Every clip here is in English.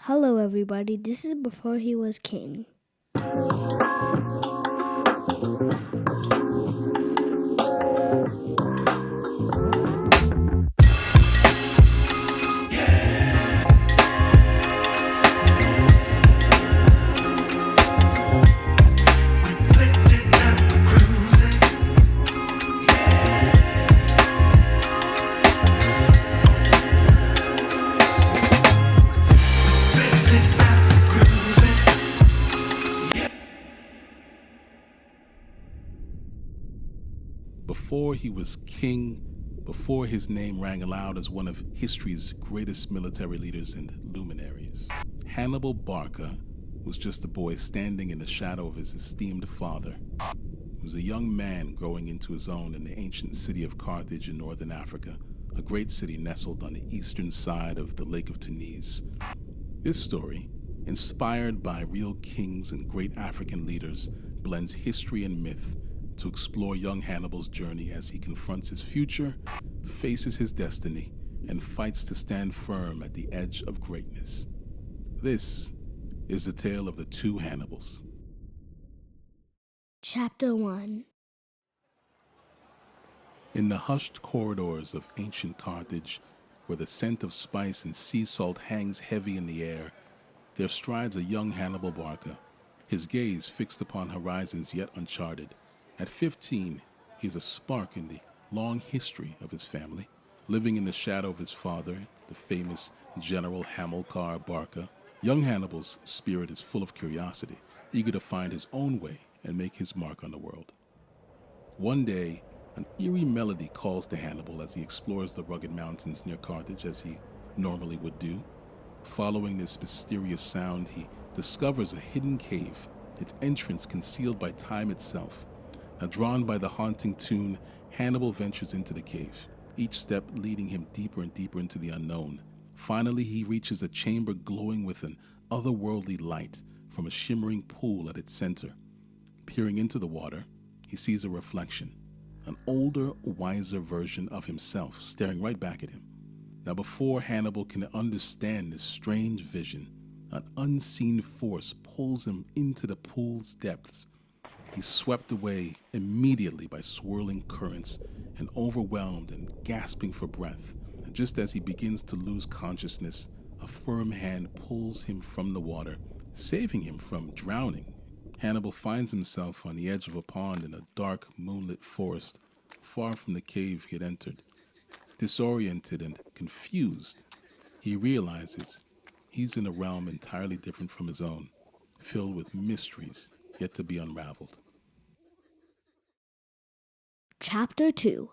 Hello, everybody. This is Before He Was King. Before he was king, before his name rang aloud as one of history's greatest military leaders and luminaries, Hannibal Barca was just a boy standing in the shadow of his esteemed father. He was a young man growing into his own in the ancient city of Carthage in northern Africa, a great city nestled on the eastern side of the Lake of Tunis. This story, inspired by real kings and great African leaders, blends history and myth to explore young Hannibal's journey as he confronts his future, faces his destiny, and fights to stand firm at the edge of greatness. This is the tale of the two Hannibals. Chapter 1. In the hushed corridors of ancient Carthage, where the scent of spice and sea salt hangs heavy in the air, there strides a young Hannibal Barca, his gaze fixed upon horizons yet uncharted. At 15, he is a spark in the long history of his family, living in the shadow of his father, the famous General Hannibal Barca. Young Hannibal's spirit is full of curiosity, eager to find his own way and make his mark on the world. One day, an eerie melody calls to Hannibal as he explores the rugged mountains near Carthage as he normally would do. Following this mysterious sound, he discovers a hidden cave, its entrance concealed by time itself. Now, drawn by the haunting tune, Hannibal ventures into the cave, each step leading him deeper and deeper into the unknown. Finally, he reaches a chamber glowing with an otherworldly light from a shimmering pool at its center. Peering into the water, he sees a reflection, an older, wiser version of himself staring right back at him. Now, before Hannibal can understand this strange vision, an unseen force pulls him into the pool's depths. He's swept away immediately by swirling currents and overwhelmed and gasping for breath. And just as he begins to lose consciousness, a firm hand pulls him from the water, saving him from drowning. Hannibal finds himself on the edge of a pond in a dark, moonlit forest, far from the cave he had entered. Disoriented and confused, he realizes he's in a realm entirely different from his own, filled with mysteries yet to be unraveled. Chapter 2.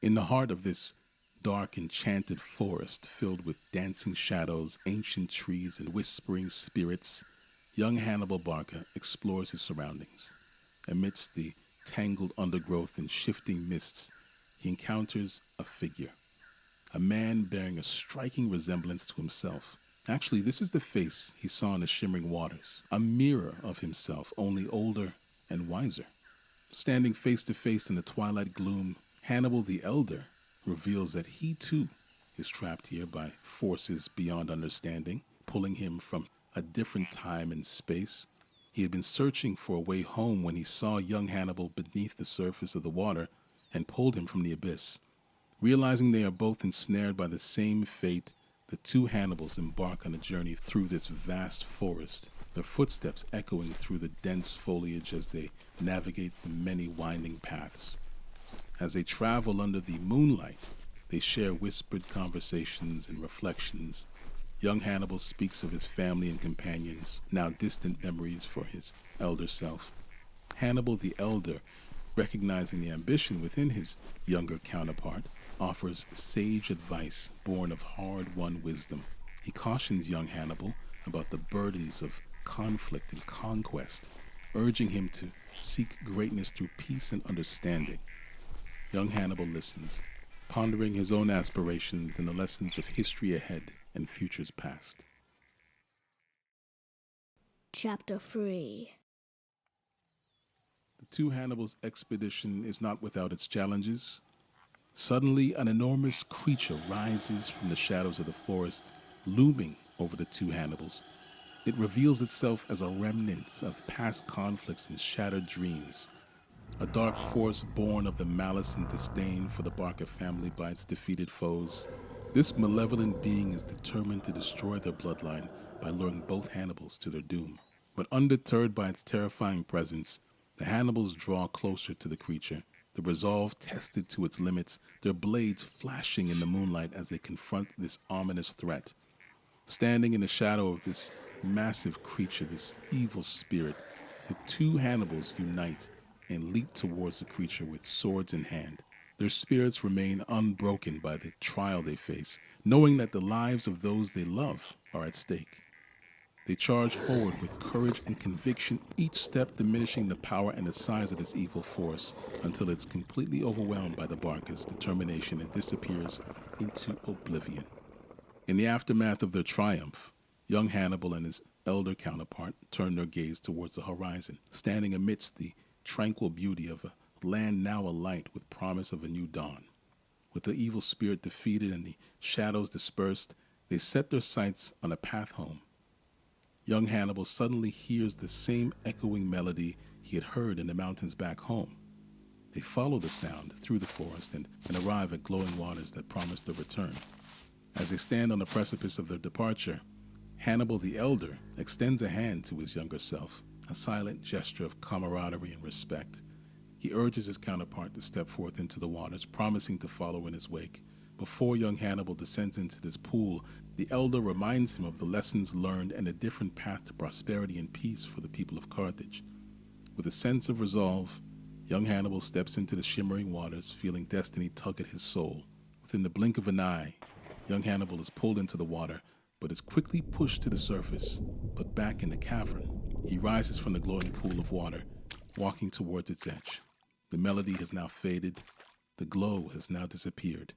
In the heart of this dark, enchanted forest filled with dancing shadows, ancient trees, and whispering spirits, young Hannibal Barca explores his surroundings. Amidst the tangled undergrowth and shifting mists, he encounters a figure, a man bearing a striking resemblance to himself. Actually, this is the face he saw in the shimmering waters, a mirror of himself, only older and wiser. Standing face to face in the twilight gloom, Hannibal the Elder reveals that he too is trapped here by forces beyond understanding, pulling him from a different time and space. He had been searching for a way home when he saw young Hannibal beneath the surface of the water and pulled him from the abyss. Realizing they are both ensnared by the same fate, the two Hannibals embark on a journey through this vast forest, their footsteps echoing through the dense foliage as they navigate the many winding paths. As they travel under the moonlight, they share whispered conversations and reflections. Young Hannibal speaks of his family and companions, now distant memories for his elder self. Hannibal the Elder, recognizing the ambition within his younger counterpart, offers sage advice born of hard-won wisdom. He cautions young Hannibal about the burdens of conflict and conquest, urging him to seek greatness through peace and understanding. Young Hannibal listens, pondering his own aspirations and the lessons of history ahead and futures past. Chapter 3. The two Hannibal's expedition is not without its challenges. Suddenly, an enormous creature rises from the shadows of the forest, looming over the two Hannibals. It reveals itself as a remnant of past conflicts and shattered dreams, a dark force born of the malice and disdain for the Barca family by its defeated foes. This malevolent being is determined to destroy their bloodline by luring both Hannibals to their doom. But undeterred by its terrifying presence, the Hannibals draw closer to the creature, the resolve tested to its limits, their blades flashing in the moonlight as they confront this ominous threat. Standing in the shadow of this massive creature, this evil spirit, the two Hannibals unite and leap towards the creature with swords in hand. Their spirits remain unbroken by the trial they face, knowing that the lives of those they love are at stake. They charge forward with courage and conviction, each step diminishing the power and the size of this evil force until it's completely overwhelmed by the Barca's determination and disappears into oblivion. In the aftermath of their triumph, young Hannibal and his elder counterpart turn their gaze towards the horizon, standing amidst the tranquil beauty of a land now alight with promise of a new dawn. With the evil spirit defeated and the shadows dispersed, they set their sights on a path home. Young Hannibal suddenly hears the same echoing melody he had heard in the mountains back home. They follow the sound through the forest and arrive at glowing waters that promise their return. As they stand on the precipice of their departure, Hannibal the Elder extends a hand to his younger self, a silent gesture of camaraderie and respect. He urges his counterpart to step forth into the waters, promising to follow in his wake. Before young Hannibal descends into this pool, the Elder reminds him of the lessons learned and a different path to prosperity and peace for the people of Carthage. With a sense of resolve, young Hannibal steps into the shimmering waters, feeling destiny tug at his soul. Within the blink of an eye, young Hannibal is pulled into the water, but is quickly pushed to the surface, but back in the cavern. He rises from the glowing pool of water, walking towards its edge. The melody has now faded. The glow has now disappeared.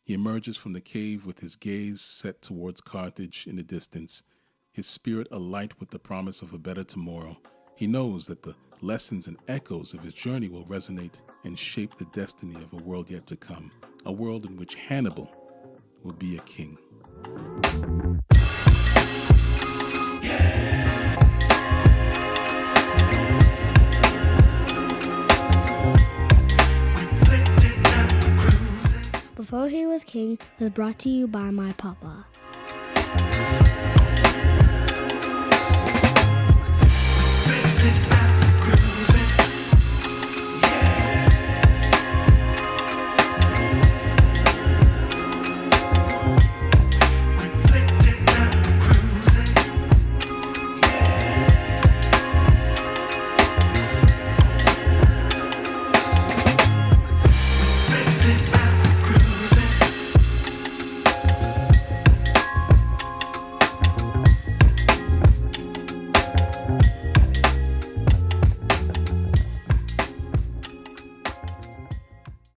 He emerges from the cave with his gaze set towards Carthage in the distance, his spirit alight with the promise of a better tomorrow. He knows that the lessons and echoes of his journey will resonate and shape the destiny of a world yet to come, a world in which Hannibal will be a king. Before He Was King was brought to you by my papa.